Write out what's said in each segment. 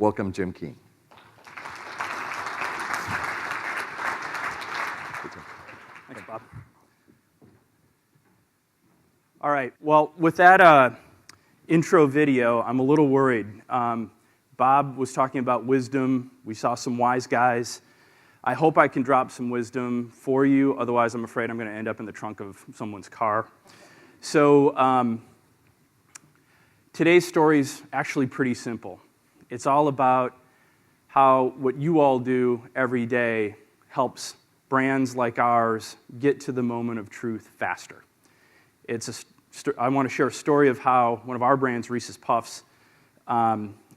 welcome Jim Keane. Thanks, Bob. All right, well, with that intro video, I'm a little worried. Bob was talking about wisdom. We saw some wise guys. I hope I can drop some wisdom for you. Otherwise, I'm afraid I'm going to end up in the trunk of someone's car. So today's story is actually pretty simple. It's all about how what you all do every day helps brands like ours get to the moment of truth faster. I want to share a story of how one of our brands, Reese's Puffs,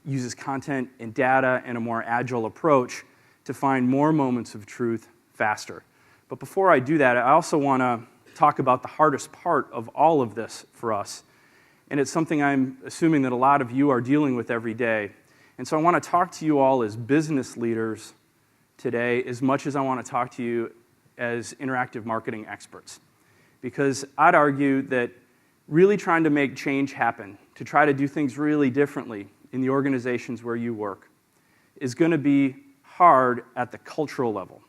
uses content and data and a more agile approach to find more moments of truth faster. But before I do that, I also want to talk about the hardest part of all of this for us. And it's something I'm assuming that a lot of you are dealing with every day. And so I want to talk to you all as business leaders today as much as I want to talk to you as interactive marketing experts. Because I'd argue that really trying to make change happen, to try to do things really differently in the organizations where you work, is going to be hard at the cultural level.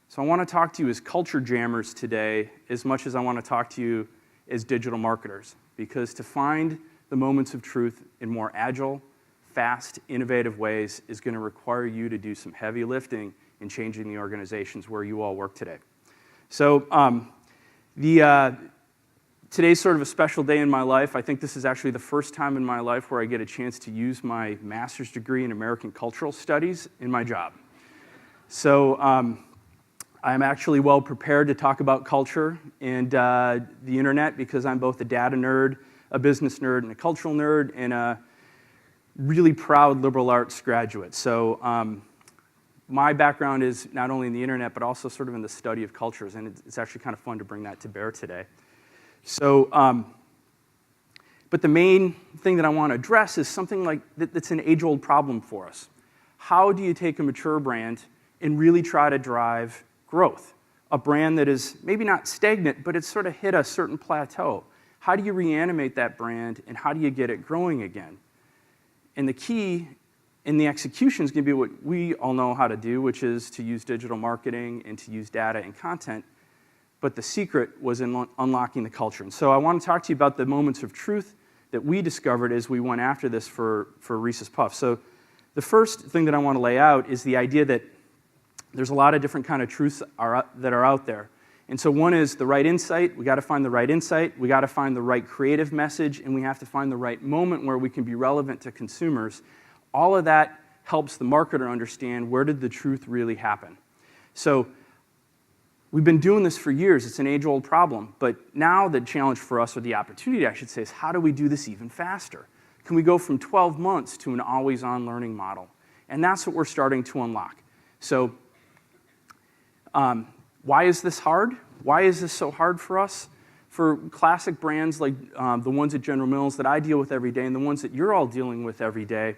So I want to talk to you as culture jammers today as much as I want to talk to you as digital marketers. Because to find the moments of truth in more agile, fast, innovative ways is going to require you to do some heavy lifting in changing the organizations where you all work today. So today's sort of a special day in my life. I think this is actually the first time in my life where I get a chance to use my master's degree in American Cultural Studies in my job. So I'm actually well prepared to talk about culture and the internet because I'm both a data nerd, a business nerd, and a cultural nerd, and a really proud liberal arts graduate. So my background is not only in the internet, but also sort of in the study of cultures, and it's actually kind of fun to bring that to bear today. So, but the main thing that I want to address is something like that's an age-old problem for us. How do you take a mature brand and really try to drive growth? A brand that is maybe not stagnant, but it's sort of hit a certain plateau. How do you reanimate that brand, and how do you get it growing again? And the key in the execution is going to be what we all know how to do, which is to use digital marketing and to use data and content. But the secret was in unlocking the culture. And so I want to talk to you about the moments of truth that we discovered as we went after this for Reese's Puffs. So the first thing that I want to lay out is the idea that there's a lot of different kind of truths that are out there. And so one is the right insight. We got to find the right insight. We got to find the right creative message, and we have to find the right moment where we can be relevant to consumers. All of that helps the marketer understand where did the truth really happen. So we've been doing this for years. It's an age-old problem. But now the challenge for us, or the opportunity, I should say, is how do we do this even faster? Can we go from 12 months to an always-on learning model? And that's what we're starting to unlock. So why is this hard? Why is this so hard for us? For classic brands like the ones at General Mills that I deal with every day and the ones that you're all dealing with every day,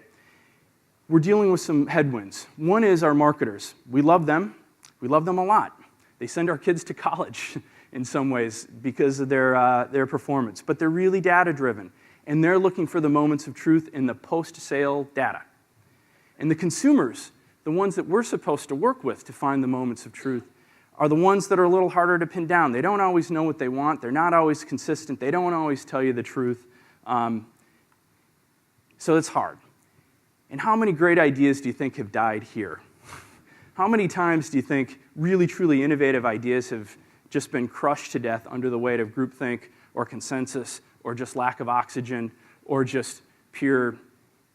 we're dealing with some headwinds. One is our marketers. We love them. We love them a lot. They send our kids to college in some ways because of their performance. But they're really data-driven, and they're looking for the moments of truth in the post-sale data. And the consumers, the ones that we're supposed to work with to find the moments of truth, are the ones that are a little harder to pin down. They don't always know what they want. They're not always consistent. They don't always tell you the truth. So it's hard. And how many great ideas do you think have died here? How many times do you think really, truly innovative ideas have just been crushed to death under the weight of groupthink or consensus or just lack of oxygen or just pure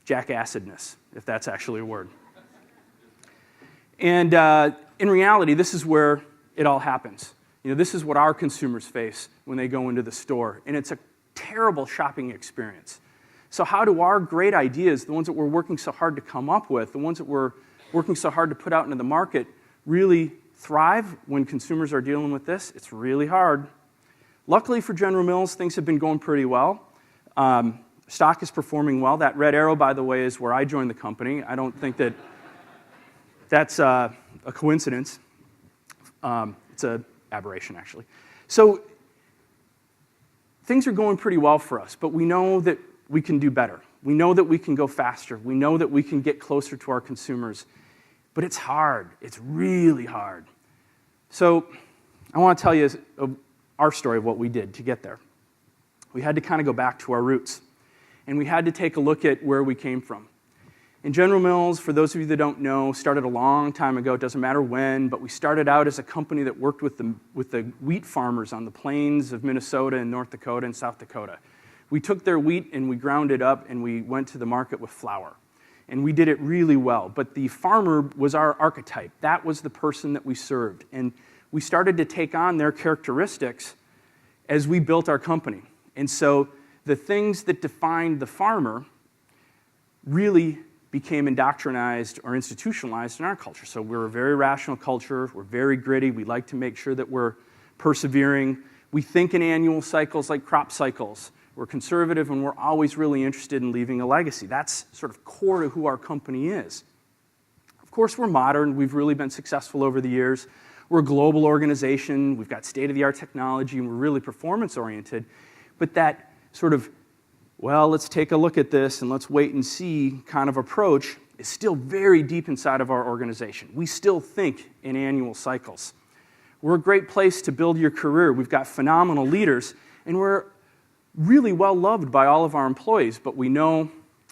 jackassedness, if that's actually a word? And in reality, this is where it all happens. You know, this is what our consumers face when they go into the store, and it's a terrible shopping experience. So how do our great ideas, the ones that we're working so hard to come up with, the ones that we're working so hard to put out into the market, really thrive when consumers are dealing with this? It's really hard. Luckily for General Mills, things have been going pretty well. Stock is performing well. That red arrow, by the way, is where I joined the company. I don't think that that's a coincidence. It's an aberration, actually. So things are going pretty well for us, but we know that we can do better. We know that we can go faster. We know that we can get closer to our consumers. But it's hard. It's really hard. So I want to tell you our story of what we did to get there. We had to kind of go back to our roots. And we had to take a look at where we came from. And General Mills, for those of you that don't know, started a long time ago. It doesn't matter when, but we started out as a company that worked with the wheat farmers on the plains of Minnesota and North Dakota and South Dakota. We took their wheat and we ground it up and we went to the market with flour. And we did it really well. But the farmer was our archetype. That was the person that we served. And we started to take on their characteristics as we built our company. And so the things that defined the farmer really became indoctrinized or institutionalized in our culture. So we're a very rational culture. We're very gritty. We like to make sure that we're persevering. We think in annual cycles like crop cycles. We're conservative, and we're always really interested in leaving a legacy. That's sort of core to who our company is. Of course, we're modern. We've really been successful over the years. We're a global organization. We've got state-of-the-art technology, and we're really performance-oriented. But that sort of, well, let's take a look at this and let's wait and see kind of approach is still very deep inside of our organization. We still think in annual cycles. We're a great place to build your career. We've got phenomenal leaders, and we're really well loved by all of our employees, but we know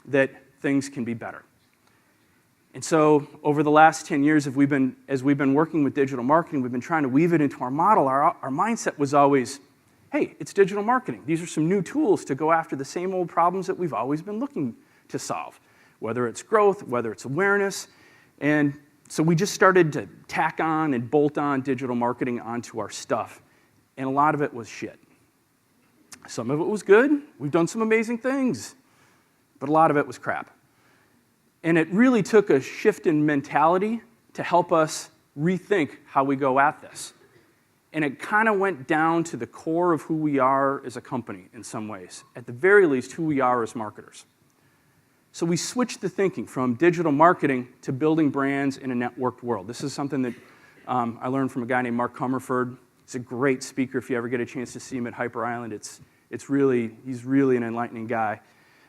that things can be better. And so over the last 10 years, as we've been working with digital marketing, we've been trying to weave it into our model. Our mindset was always, hey, it's digital marketing. These are some new tools to go after the same old problems that we've always been looking to solve, whether it's growth, whether it's awareness. And so we just started to tack on and bolt on digital marketing onto our stuff. And a lot of it was shit. Some of it was good. We've done some amazing things. But a lot of it was crap. And it really took a shift in mentality to help us rethink how we go at this. And it kind of went down to the core of who we are as a company in some ways. At the very least, who we are as marketers. So we switched the thinking from digital marketing to building brands in a networked world. This is something that I learned from a guy named Mark Comerford. He's a great speaker if you ever get a chance to see him at Hyper Island. He's really an enlightening guy.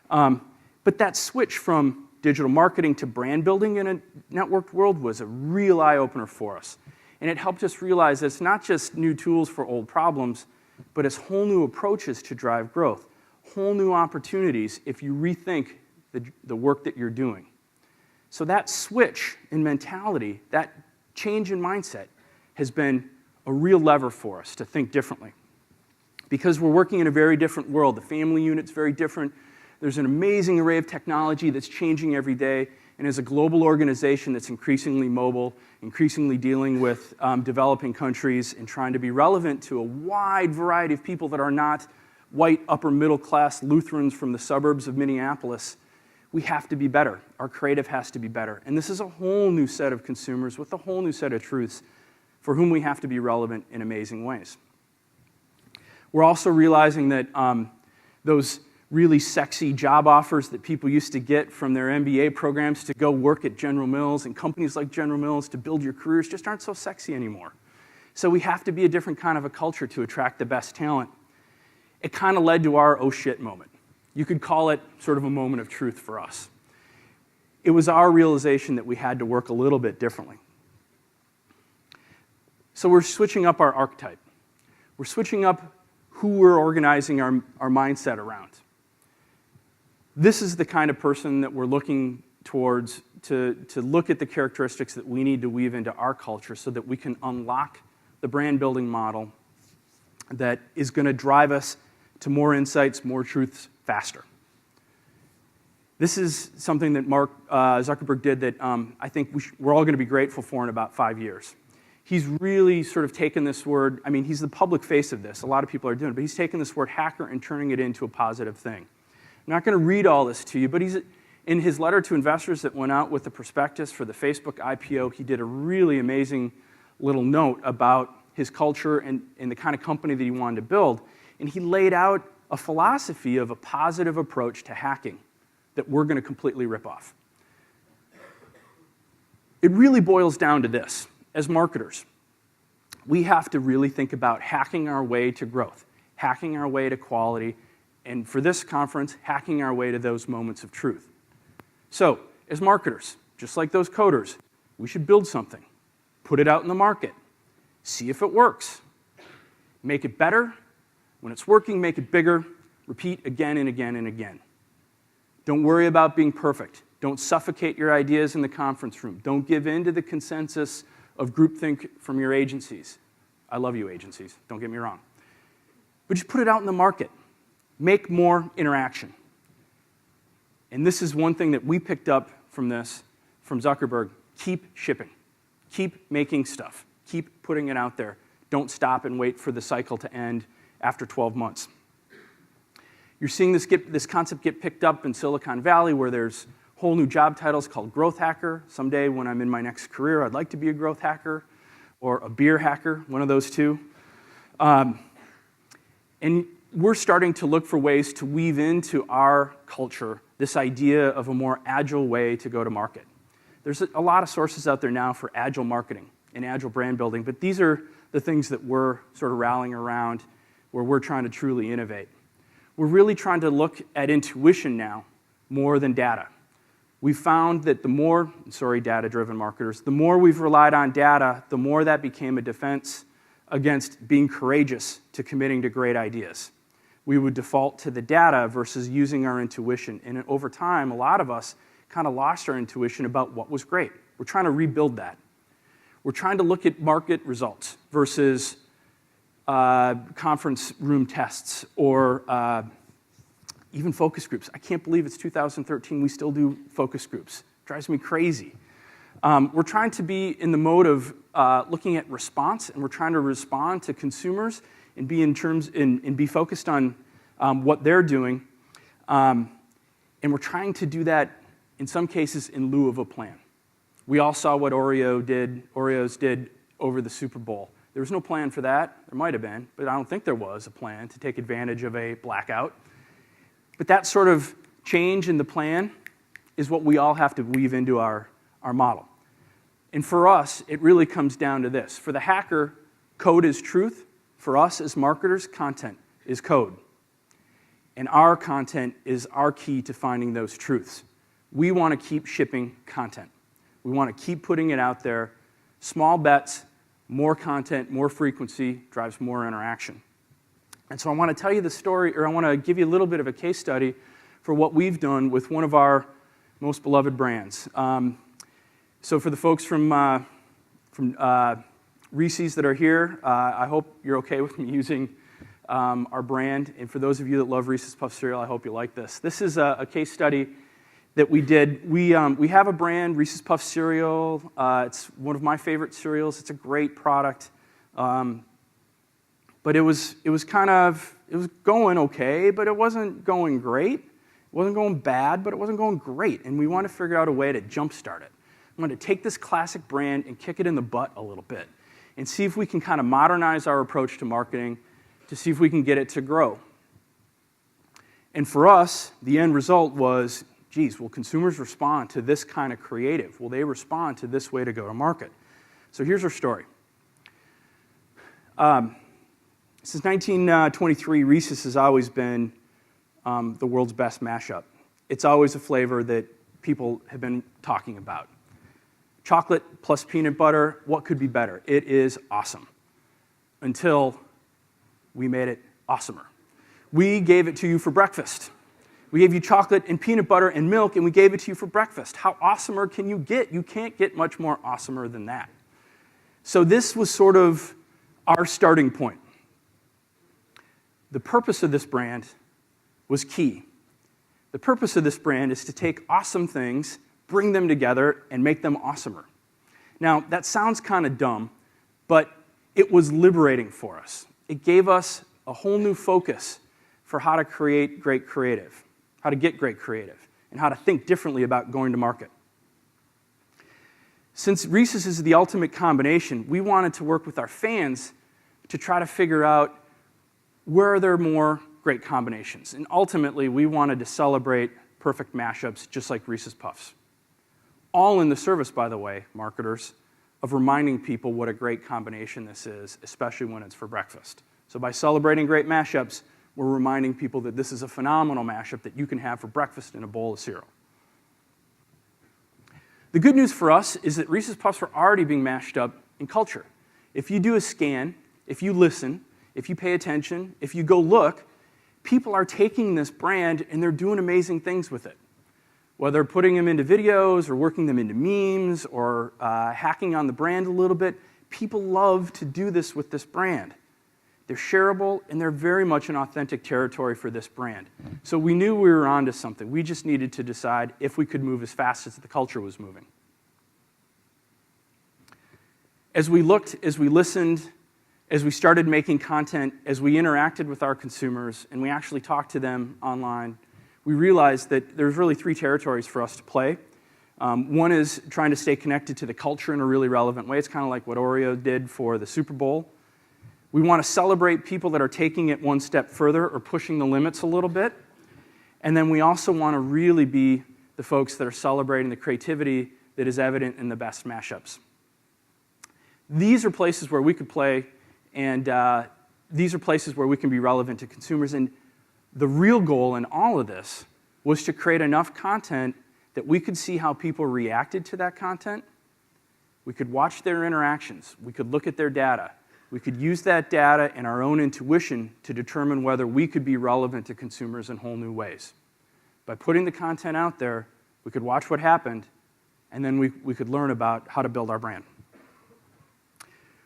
But that switch from digital marketing to brand building in a networked world was a real eye-opener for us. And it helped us realize that it's not just new tools for old problems, but it's whole new approaches to drive growth, whole new opportunities if you rethink the work that you're doing. So that switch in mentality, that change in mindset, has been a real lever for us to think differently. Because we're working in a very different world. The family unit's very different. There's an amazing array of technology that's changing every day. And as a global organization that's increasingly mobile, increasingly dealing with developing countries and trying to be relevant to a wide variety of people that are not white, upper middle class Lutherans from the suburbs of Minneapolis, we have to be better. Our creative has to be better. And this is a whole new set of consumers with a whole new set of truths for whom we have to be relevant in amazing ways. We're also realizing that those really sexy job offers that people used to get from their MBA programs to go work at General Mills and companies like General Mills to build your careers just aren't so sexy anymore. So we have to be a different kind of a culture to attract the best talent. It kind of led to our oh shit moment. You could call it sort of a moment of truth for us. It was our realization that we had to work a little bit differently. So we're switching up our archetype. We're switching up who we're organizing our mindset around. This is the kind of person that we're looking towards to look at the characteristics that we need to weave into our culture so that we can unlock the brand building model that is going to drive us to more insights, more truths, faster. This is something that Mark Zuckerberg did that I think we're all going to be grateful for in about 5 years. He's really sort of taken this word, I mean, he's the public face of this. A lot of people are doing it, but he's taken this word hacker and turning it into a positive thing. I'm not going to read all this to you, but he's in his letter to investors that went out with the prospectus for the Facebook IPO, he did a really amazing little note about his culture and the kind of company that he wanted to build. And he laid out a philosophy of a positive approach to hacking that we're going to completely rip off. It really boils down to this. As marketers, we have to really think about hacking our way to growth, hacking our way to quality, And for this conference, hacking our way to those moments of truth. So, as marketers, just like those coders, we should build something, put it out in the market, see if it works, make it better. When it's working, make it bigger, repeat again and again and again. Don't worry about being perfect. Don't suffocate your ideas in the conference room. Don't give in to the consensus of groupthink from your agencies. I love you, agencies, don't get me wrong. But just put it out in the market. Make more interaction. And this is one thing that we picked up from this, from Zuckerberg. Keep shipping. Keep making stuff. Keep putting it out there. Don't stop and wait for the cycle to end after 12 months. You're seeing this concept get picked up in Silicon Valley, where there's whole new job titles called growth hacker. Someday when I'm in my next career, I'd like to be a growth hacker or a beer hacker, one of those two. And we're starting to look for ways to weave into our culture this idea of a more agile way to go to market. There's a lot of sources out there now for agile marketing and agile brand building, but these are the things that we're sort of rallying around, where we're trying to truly innovate. We're really trying to look at intuition now more than data. We found that the more, data-driven marketers, the more we've relied on data, the more that became a defense against being courageous to committing to great ideas. We would default to the data versus using our intuition. And over time, a lot of us kind of lost our intuition about what was great. We're trying to rebuild that. We're trying to look at market results versus conference room tests or even focus groups. I can't believe it's 2013, we still do focus groups. It drives me crazy. We're trying to be in the mode of looking at response, and we're trying to respond to consumers and be focused on what they're doing. And we're trying to do that, in some cases, in lieu of a plan. We all saw what Oreos did over the Super Bowl. There was no plan for that. There might have been, but I don't think there was a plan to take advantage of a blackout. But that sort of change in the plan is what we all have to weave into our model. And for us, it really comes down to this. For the hacker, code is truth. For us as marketers, content is code. And our content is our key to finding those truths. We want to keep shipping content. We want to keep putting it out there. Small bets, more content, more frequency drives more interaction. And so I want to tell you the story, or I want to give you a little bit of a case study for what we've done with one of our most beloved brands. So for the folks from Reese's that are here, I hope you're okay with me using our brand. And for those of you that love Reese's Puff cereal, I hope you like this. This is a case study that we did. We have a brand, Reese's Puff cereal. It's one of my favorite cereals. It's a great product. But it was going okay, but it wasn't going great. It wasn't going bad, but it wasn't going great. And we want to figure out a way to jumpstart it. We want to take this classic brand and kick it in the butt a little bit and see if we can kind of modernize our approach to marketing to see if we can get it to grow. And for us, the end result was, geez, will consumers respond to this kind of creative? Will they respond to this way to go to market? So here's our story. Since 1923, Reese's has always been the world's best mashup. It's always a flavor that people have been talking about. Chocolate plus peanut butter, what could be better? It is awesome. Until we made it awesomer. We gave it to you for breakfast. We gave you chocolate and peanut butter and milk, and we gave it to you for breakfast. How awesomer can you get? You can't get much more awesomer than that. So this was sort of our starting point. The purpose of this brand was key. The purpose of this brand is to take awesome things, bring them together, and make them awesomer. Now, that sounds kind of dumb, but it was liberating for us. It gave us a whole new focus for how to create great creative, how to get great creative, and how to think differently about going to market. Since Reese's is the ultimate combination, we wanted to work with our fans to try to figure out where are there more great combinations. And ultimately, we wanted to celebrate perfect mashups just like Reese's Puffs. All in the service, by the way, marketers, of reminding people what a great combination this is, especially when it's for breakfast. So by celebrating great mashups, we're reminding people that this is a phenomenal mashup that you can have for breakfast in a bowl of cereal. The good news for us is that Reese's Puffs are already being mashed up in culture. If you do a scan, if you listen, if you pay attention, if you go look, people are taking this brand and they're doing amazing things with it. Whether putting them into videos or working them into memes or hacking on the brand a little bit, people love to do this with this brand. They're shareable, and they're very much an authentic territory for this brand. So we knew we were onto something. We just needed to decide if we could move as fast as the culture was moving. As we looked, as we listened, as we started making content, as we interacted with our consumers, and we actually talked to them online, we realized that there's really 3 territories for us to play. One is trying to stay connected to the culture in a really relevant way. It's kind of like what Oreo did for the Super Bowl. We want to celebrate people that are taking it one step further or pushing the limits a little bit. And then we also want to really be the folks that are celebrating the creativity that is evident in the best mashups. These are places where we could play, and these are places where we can be relevant to consumers. And the real goal in all of this was to create enough content that we could see how people reacted to that content. We could watch their interactions. We could look at their data. We could use that data and our own intuition to determine whether we could be relevant to consumers in whole new ways. By putting the content out there, we could watch what happened, and then we could learn about how to build our brand.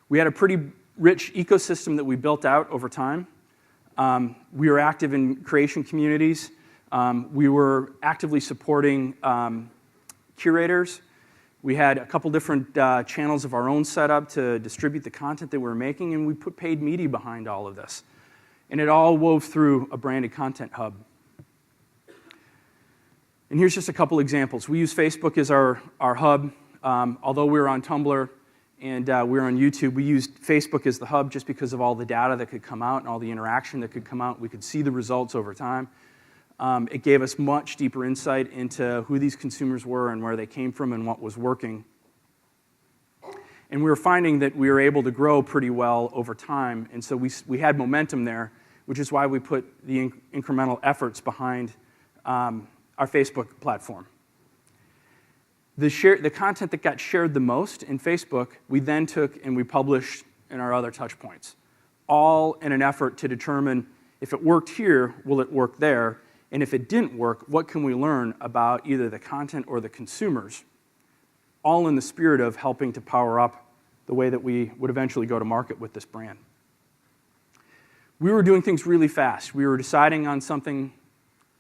We had a pretty rich ecosystem that we built out over time. We were active in creation communities. We were actively supporting curators. We had a couple different channels of our own set up to distribute the content that we were making, and we put paid media behind all of this. And it all wove through a branded content hub. And here's just a couple examples. We use Facebook as our hub. Although we were on Tumblr and we were on YouTube, we used Facebook as the hub just because of all the data that could come out and all the interaction that could come out. We could see the results over time. It gave us much deeper insight into who these consumers were and where they came from and what was working. And we were finding that we were able to grow pretty well over time, and so we had momentum there, which is why we put the incremental efforts behind our Facebook platform. The content that got shared the most in Facebook, we then took and we published in our other touch points, all in an effort to determine if it worked here, will it work there? And if it didn't work, what can we learn about either the content or the consumers, all in the spirit of helping to power up the way that we would eventually go to market with this brand. We were doing things really fast. We were deciding on something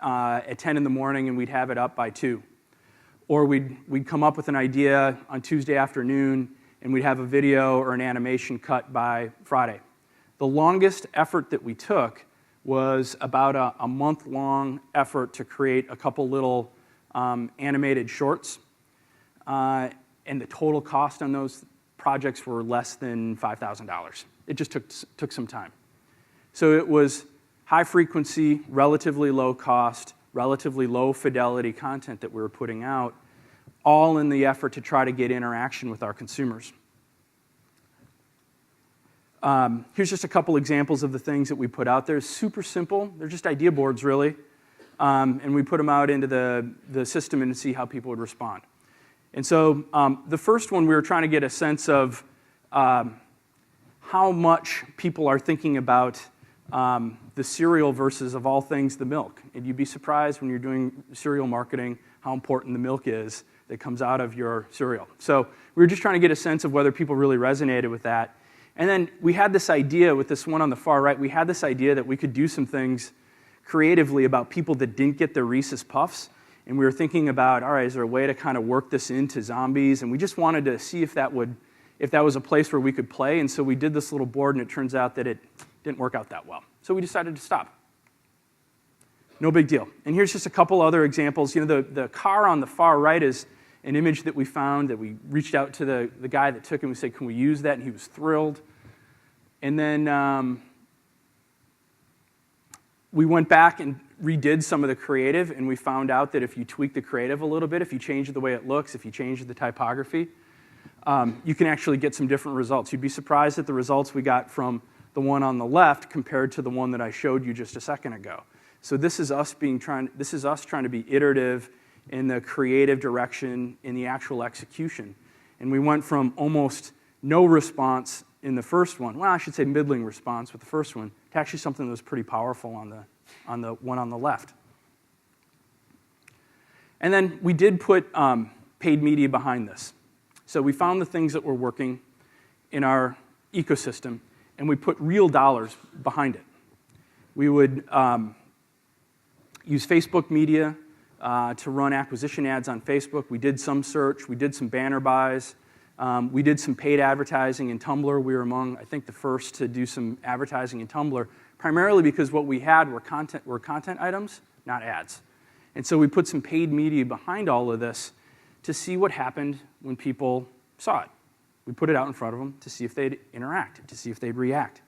at 10 in the morning, and we'd have it up by 2. Or we'd come up with an idea on Tuesday afternoon, and we'd have a video or an animation cut by Friday. The longest effort that we took was about a month-long effort to create a couple little animated shorts. And the total cost on those projects were less than $5,000. It just took some time. So it was high frequency, relatively low cost, relatively low fidelity content that we were putting out, all in the effort to try to get interaction with our consumers. Here's just a couple examples of the things that we put out there. Super simple. They're just idea boards, really. And we put them out into the system and to see how people would respond. And so the first one, we were trying to get a sense of how much people are thinking about the cereal versus, of all things, the milk. And you'd be surprised when you're doing cereal marketing how important the milk is that comes out of your cereal. So we were just trying to get a sense of whether people really resonated with that. And then we had this idea with this one on the far right, we had this idea that we could do some things creatively about people that didn't get their Reese's Puffs. And we were thinking about, all right, is there a way to kind of work this into zombies? And we just wanted to see if that was a place where we could play. And so we did this little board, and it turns out that it didn't work out that well. So we decided to stop. No big deal. And here's just a couple other examples. You know, the car on the far right is an image that we found that we reached out to the guy that took it, and we said, can we use that? And he was thrilled. And then we went back and redid some of the creative, and we found out that if you tweak the creative a little bit, if you change the way it looks, if you change the typography, you can actually get some different results. You'd be surprised at the results we got from the one on the left compared to the one that I showed you just a second ago. So this is us trying to be iterative in the creative direction, in the actual execution. And we went from almost no response in the first one, well, I should say middling response with the first one, to actually something that was pretty powerful on the one on the left. And then we did put paid media behind this. So we found the things that were working in our ecosystem, and we put real dollars behind it. We would use Facebook media to run acquisition ads on Facebook. We did some search. We did some banner buys. We did some paid advertising in Tumblr. We were among, I think, the first to do some advertising in Tumblr, primarily because what we had were content items, not ads. And so we put some paid media behind all of this to see what happened when people saw it. We put it out in front of them to see if they'd interact, to see if they'd react.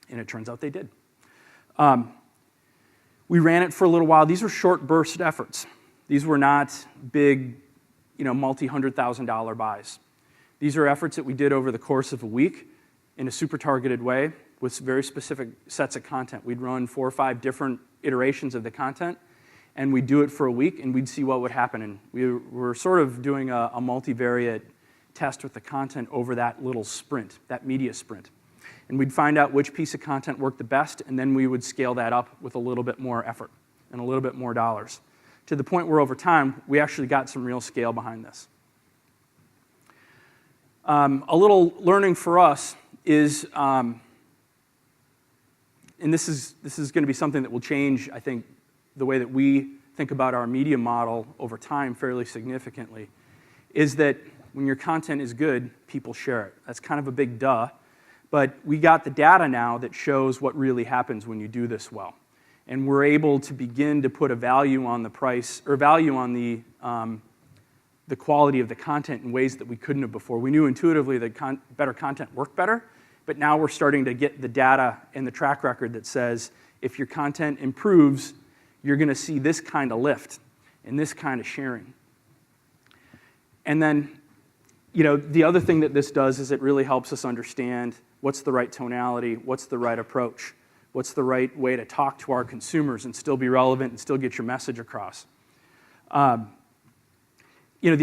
And it turns out they did. We ran it for a little while. These were short burst efforts. These were not big, multi-$100,000 buys. These are efforts that we did over the course of a week in a super targeted way with very specific sets of content. We'd run 4 or 5 different iterations of the content, and we'd do it for a week, and we'd see what would happen. And we were sort of doing a multivariate test with the content over that little sprint, that media sprint. And we'd find out which piece of content worked the best, and then we would scale that up with a little bit more effort and a little bit more dollars, to the point where over time, we actually got some real scale behind this. A little learning for us is, and this is going to be something that will change, I think, the way that we think about our media model over time fairly significantly, is that when your content is good, people share it. That's kind of a big duh. But we got the data now that shows what really happens when you do this well. And we're able to begin to put a value on the price, or value on the quality of the content in ways that we couldn't have before. We knew intuitively that better content worked better, but now we're starting to get the data and the track record that says if your content improves, you're going to see this kind of lift and this kind of sharing. And then, the other thing that this does is it really helps us understand what's the right tonality, what's the right approach, what's the right way to talk to our consumers and still be relevant and still get your message across. The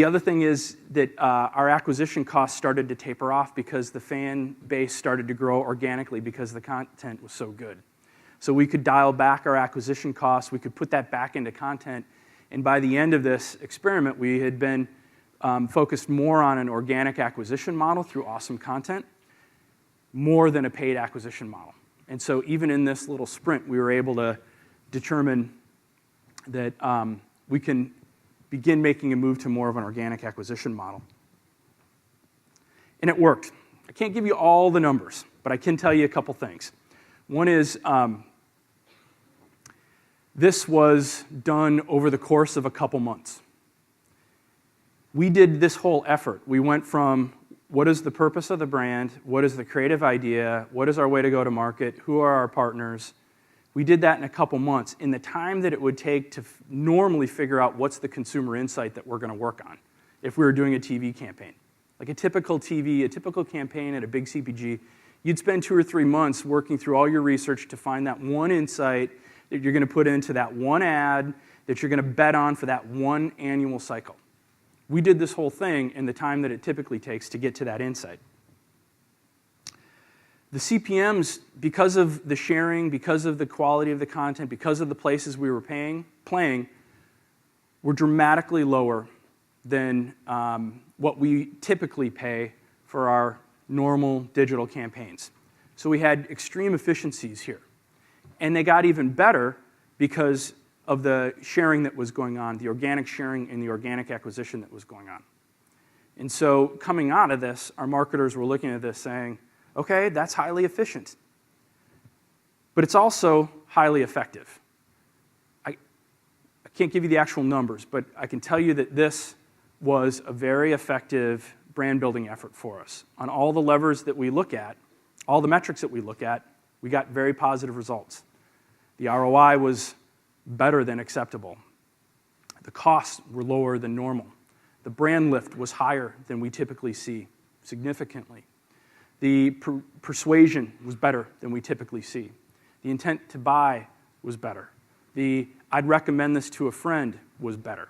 other thing is that our acquisition costs started to taper off because the fan base started to grow organically because the content was so good. So we could dial back our acquisition costs, we could put that back into content, and by the end of this experiment, we had been focused more on an organic acquisition model through awesome content, more than a paid acquisition model. And so even in this little sprint, we were able to determine that we can begin making a move to more of an organic acquisition model. And it worked. I can't give you all the numbers, but I can tell you a couple things. One is this was done over the course of a couple months. We did this whole effort. We went from what is the purpose of the brand, what is the creative idea, what is our way to go to market, who are our partners. We did that in a couple months in the time that it would take to normally figure out what's the consumer insight that we're going to work on if we were doing a TV campaign. Like a typical campaign at a big CPG, you'd spend 2 or 3 months working through all your research to find that one insight that you're going to put into that one ad that you're going to bet on for that one annual cycle. We did this whole thing in the time that it typically takes to get to that insight. The CPMs, because of the sharing, because of the quality of the content, because of the places we were playing, were dramatically lower than what we typically pay for our normal digital campaigns. So we had extreme efficiencies here. And they got even better because of the sharing that was going on, the organic sharing and the organic acquisition that was going on. And so coming out of this, our marketers were looking at this saying, okay, that's highly efficient. But it's also highly effective. I can't give you the actual numbers, but I can tell you that this was a very effective brand building effort for us. On all the levers that we look at, all the metrics that we look at, we got very positive results. The ROI was better than acceptable. The costs were lower than normal. The brand lift was higher than we typically see, significantly. The persuasion was better than we typically see. The intent to buy was better. The I'd recommend this to a friend was better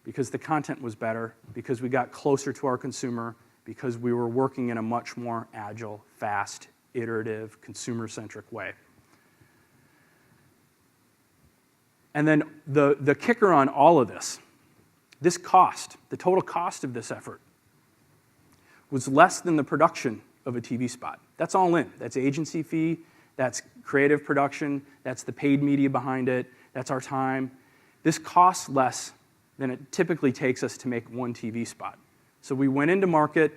because the content was better, because we got closer to our consumer, because we were working in a much more agile, fast, iterative, consumer-centric way. And then the kicker on all of this cost, the total cost of this effort, was less than the production of a TV spot. That's all in. That's agency fee, that's creative production, that's the paid media behind it, that's our time. This costs less than it typically takes us to make one TV spot. So we went into market,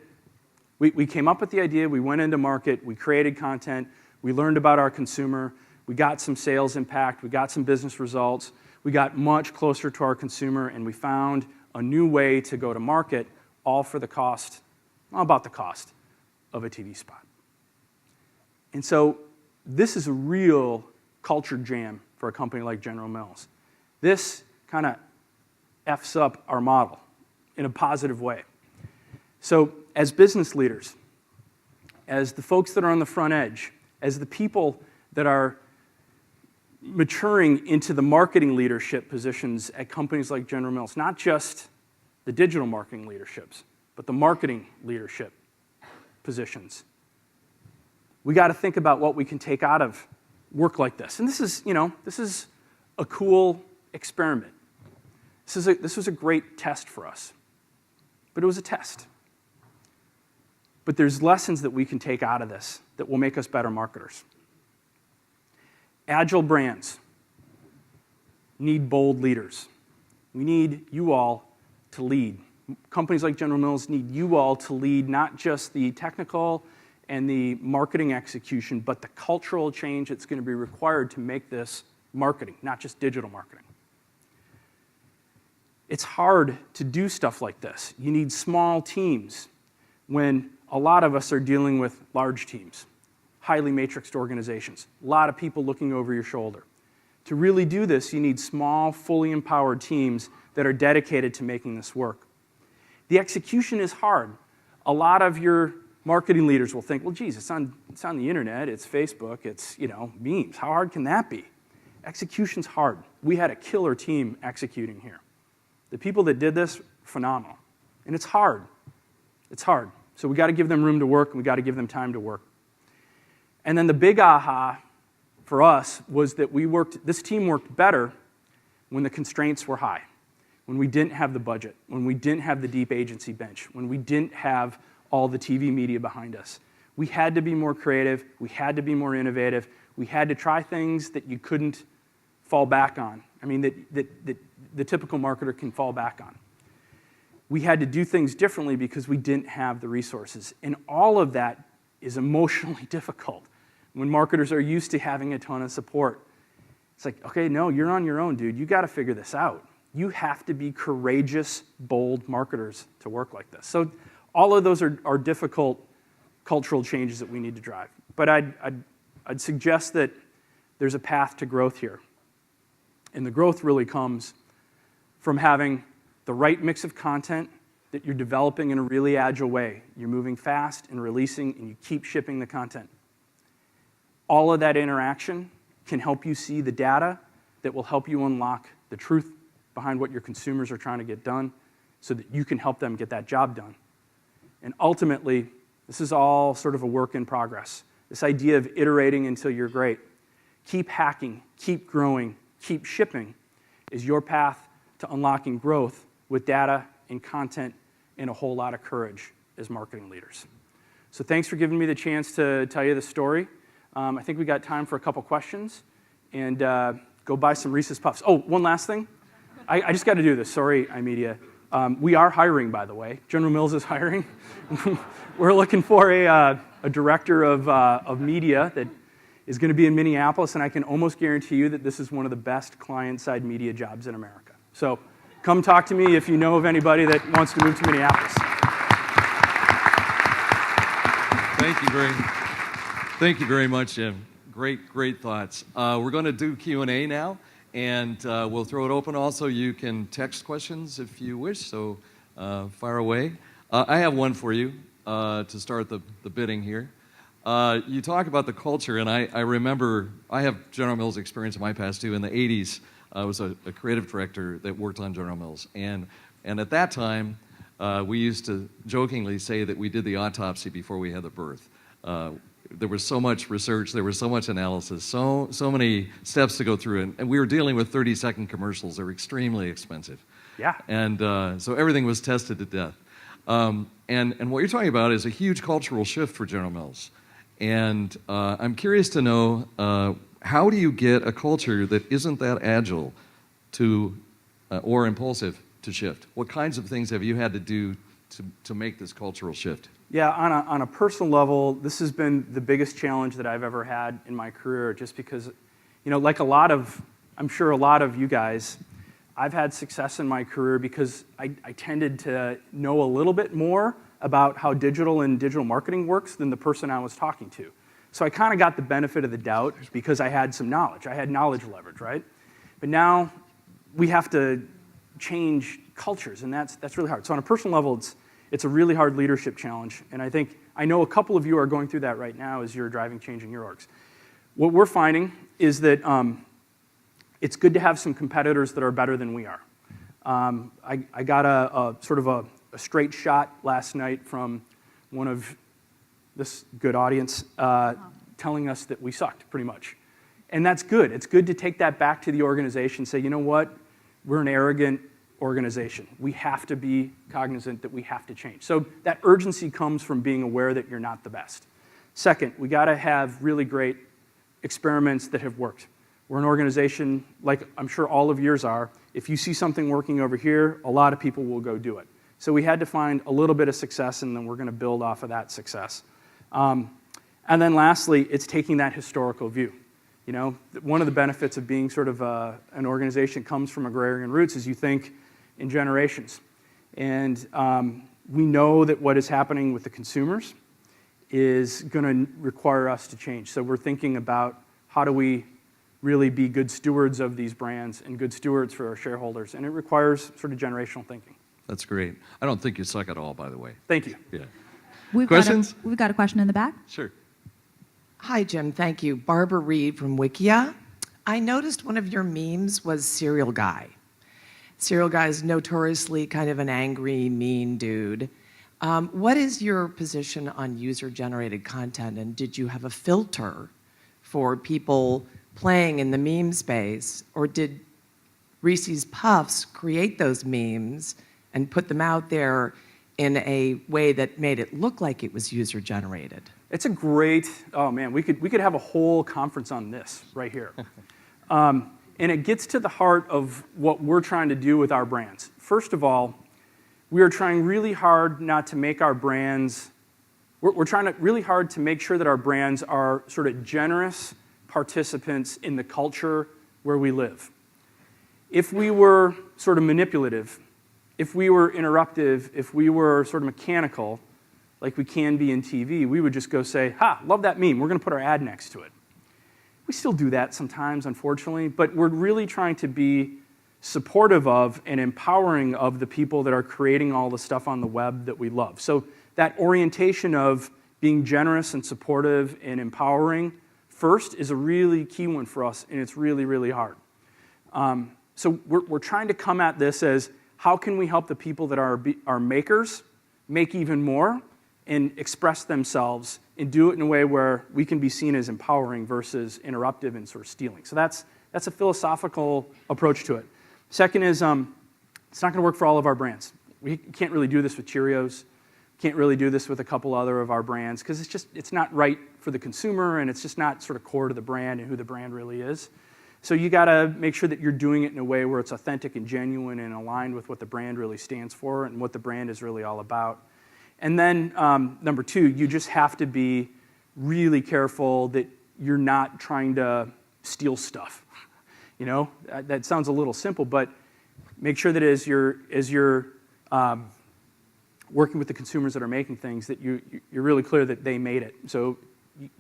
we came up with the idea, we went into market, we created content, we learned about our consumer, we got some sales impact, we got some business results, we got much closer to our consumer, and we found a new way to go to market, all for the cost, all about the cost of a TV spot. And so this is a real culture jam for a company like General Mills. This kind of F's up our model in a positive way. So as business leaders, as the folks that are on the front edge, as the people that are maturing into the marketing leadership positions at companies like General Mills, not just the digital marketing leaderships, but the marketing leadership positions, we got to think about what we can take out of work like this. And this is a cool experiment. This was a great test for us, but it was a test. But there's lessons that we can take out of this that will make us better marketers. Agile brands need bold leaders. We need you all to lead. Companies like General Mills need you all to lead not just the technical and the marketing execution, but the cultural change that's going to be required to make this marketing, not just digital marketing. It's hard to do stuff like this. You need small teams when a lot of us are dealing with large teams, highly matrixed organizations, a lot of people looking over your shoulder. To really do this, you need small, fully empowered teams that are dedicated to making this work. The execution is hard. A lot of your marketing leaders will think, well, geez, it's on the internet, it's Facebook, it's memes. How hard can that be? Execution's hard. We had a killer team executing here. The people that did this, phenomenal. And it's hard. It's hard. So we got to give them room to work, and we got to give them time to work. And then the big aha for us was that this team worked better when the constraints were high, when we didn't have the budget, when we didn't have the deep agency bench, when we didn't have all the TV media behind us. We had to be more creative. We had to be more innovative. We had to try things that you couldn't fall back on. I mean, that the typical marketer can fall back on. We had to do things differently because we didn't have the resources. And all of that is emotionally difficult when marketers are used to having a ton of support. It's like, okay, no, you're on your own, dude. You got to figure this out. You have to be courageous, bold marketers to work like this. So all of those are difficult cultural changes that we need to drive. But I'd suggest that there's a path to growth here. And the growth really comes from having the right mix of content that you're developing in a really agile way. You're moving fast and releasing, and you keep shipping the content. All of that interaction can help you see the data that will help you unlock the truth behind what your consumers are trying to get done so that you can help them get that job done. And ultimately, this is all sort of a work in progress. This idea of iterating until you're great. Keep hacking, keep growing, keep shipping is your path to unlocking growth with data and content and a whole lot of courage as marketing leaders. So thanks for giving me the chance to tell you the story. I think we got time for a couple questions, and go buy some Reese's Puffs. Oh, one last thing. I just got to do this. Sorry, iMedia. We are hiring, by the way. General Mills is hiring. We're looking for a director of media that is going to be in Minneapolis, and I can almost guarantee you that this is one of the best client-side media jobs in America. So come talk to me if you know of anybody that wants to move to Minneapolis. Thank you very much, Jim. Great thoughts. We're going to do Q&A now, and we'll throw it open. Also, you can text questions if you wish, so fire away. I have one for you. to start the bidding here. You talk about the culture, and I remember, I have General Mills experience in my past too. In the 80s, I was a creative director that worked on General Mills. And at that time, we used to jokingly say that we did the autopsy before we had the birth. There was so much research, there was so much analysis, so many steps to go through, and we were dealing with 30-second commercials. They were extremely expensive. Yeah. And so everything was tested to death. And what you're talking about is a huge cultural shift for General Mills. And I'm curious to know, how do you get a culture that isn't that agile to, or impulsive to shift? What kinds of things have you had to do to make this cultural shift? Yeah, on a personal level, this has been the biggest challenge that I've ever had in my career, just because, like I'm sure a lot of you guys, I've had success in my career because I tended to know a little bit more about how digital and digital marketing works than the person I was talking to. So I kind of got the benefit of the doubt because I had some knowledge. I had knowledge leverage, right? But now we have to change cultures, and that's really hard. So on a personal level, it's a really hard leadership challenge, and I know a couple of you are going through that right now as you're driving change in your orgs. What we're finding is that it's good to have some competitors that are better than we are. I got a sort of a straight shot last night from one of this good audience telling us that we sucked, pretty much. And that's good. It's good to take that back to the organization and say, you know what? We're an arrogant organization. We have to be cognizant that we have to change. So that urgency comes from being aware that you're not the best. Second, we got to have really great experiments that have worked. We're an organization, like I'm sure all of yours are. If you see something working over here, a lot of people will go do it. So we had to find a little bit of success, and then we're going to build off of that success. And then lastly, it's taking that historical view. One of the benefits of being sort of an organization that comes from agrarian roots is you think in generations. And we know that what is happening with the consumers is going to require us to change. So we're thinking about how do we really be good stewards of these brands and good stewards for our shareholders. And it requires sort of generational thinking. That's great. I don't think you suck at all, by the way. Thank you. Yeah. Questions? We've got a question in the back. Sure. Hi, Jim. Thank you. Barbara Reed from Wikia. I noticed one of your memes was Cereal Guy. Cereal Guy is notoriously kind of an angry, mean dude. What is your position on user-generated content, and did you have a filter for people playing in the meme space, or did Reese's Puffs create those memes and put them out there in a way that made it look like it was user-generated? It's a great, oh man, we could have a whole conference on this right here. And it gets to the heart of what we're trying to do with our brands. First of all, we are trying really hard not to make our brands, we're trying really hard to make sure that our brands are sort of generous participants in the culture where we live. If we were sort of manipulative, if we were interruptive, if we were sort of mechanical, like we can be in TV, we would just go say, ha, love that meme, we're going to put our ad next to it. We still do that sometimes, unfortunately, but we're really trying to be supportive of and empowering of the people that are creating all the stuff on the web that we love. So that orientation of being generous and supportive and empowering first is a really key one for us, and it's really, really hard. So we're trying to come at this as, how can we help the people that are makers make even more and express themselves and do it in a way where we can be seen as empowering versus interruptive and sort of stealing. So that's a philosophical approach to it. Second is, it's not going to work for all of our brands. We can't really do this with Cheerios. Can't really do this with a couple other of our brands because it's not right for the consumer, and it's just not sort of core to the brand and who the brand really is. So you got to make sure that you're doing it in a way where it's authentic and genuine and aligned with what the brand really stands for and what the brand is really all about. And then number two, you just have to be really careful that you're not trying to steal stuff. That sounds a little simple, but make sure that as you're working with the consumers that are making things, that you're really clear that they made it. So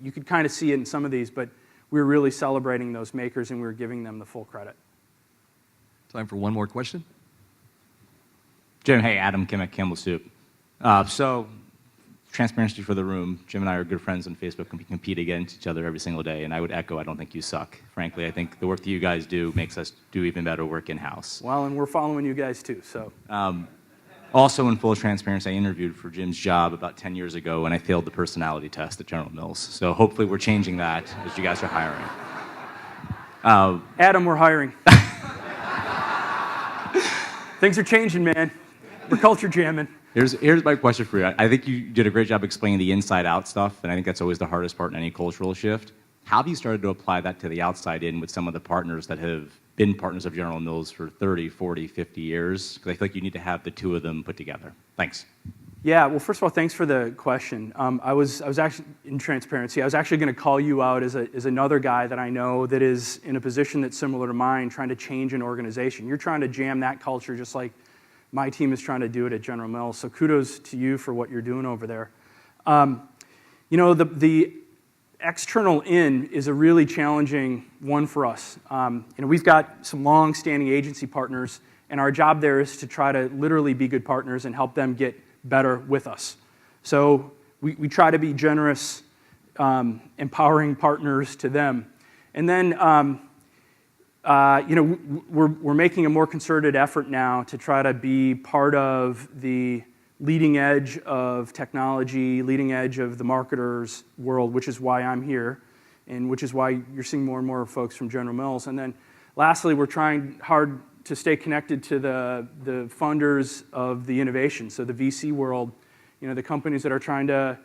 you could kind of see it in some of these, but we're really celebrating those makers and we're giving them the full credit. Time for one more question. Jim, hey, Adam Kim at Campbell Soup. So transparency for the room, Jim and I are good friends on Facebook, and we compete against each other every single day, and I would echo, I don't think you suck. Frankly, I think the work that you guys do makes us do even better work in-house. Well, and we're following you guys too, so. Also, in full transparency, I interviewed for Jim's job about 10 years ago, and I failed the personality test at General Mills. So hopefully we're changing that as you guys are hiring. Adam, we're hiring. Things are changing, man. We're culture jamming. Here's my question for you. I think you did a great job explaining the inside-out stuff, and I think that's always the hardest part in any cultural shift. How have you started to apply that to the outside in with some of the partners that have been partners of General Mills for 30, 40, 50 years? Because I feel like you need to have the two of them put together. Thanks. Yeah, well, first of all, thanks for the question. I was actually, in transparency, I was actually going to call you out as another guy that I know that is in a position that's similar to mine, trying to change an organization. You're trying to jam that culture just like my team is trying to do it at General Mills. So kudos to you for what you're doing over there. You know, the external in is a really challenging one for us. You know, we've got some long-standing agency partners, and our job there is to try to literally be good partners and help them get better with us. So we try to be generous, empowering partners to them. And then, you know, we're making a more concerted effort now to try to be part of the leading edge of technology, leading edge of the marketers' world, which is why I'm here, and which is why you're seeing more and more folks from General Mills. And then lastly, we're trying hard to stay connected to the funders of the innovation, so the VC world, you know, the companies that are trying to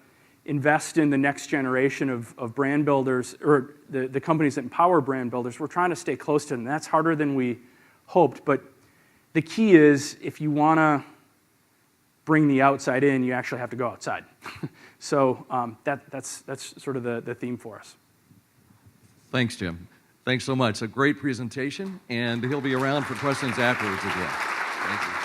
invest in the next generation of brand builders, or the companies that empower brand builders. We're trying to stay close to them. That's harder than we hoped, but the key is if you want to bring the outside in, you actually have to go outside. So that's sort of the theme for us. Thanks, Jim. Thanks so much. A great presentation, and he'll be around for questions afterwards again. Thank you.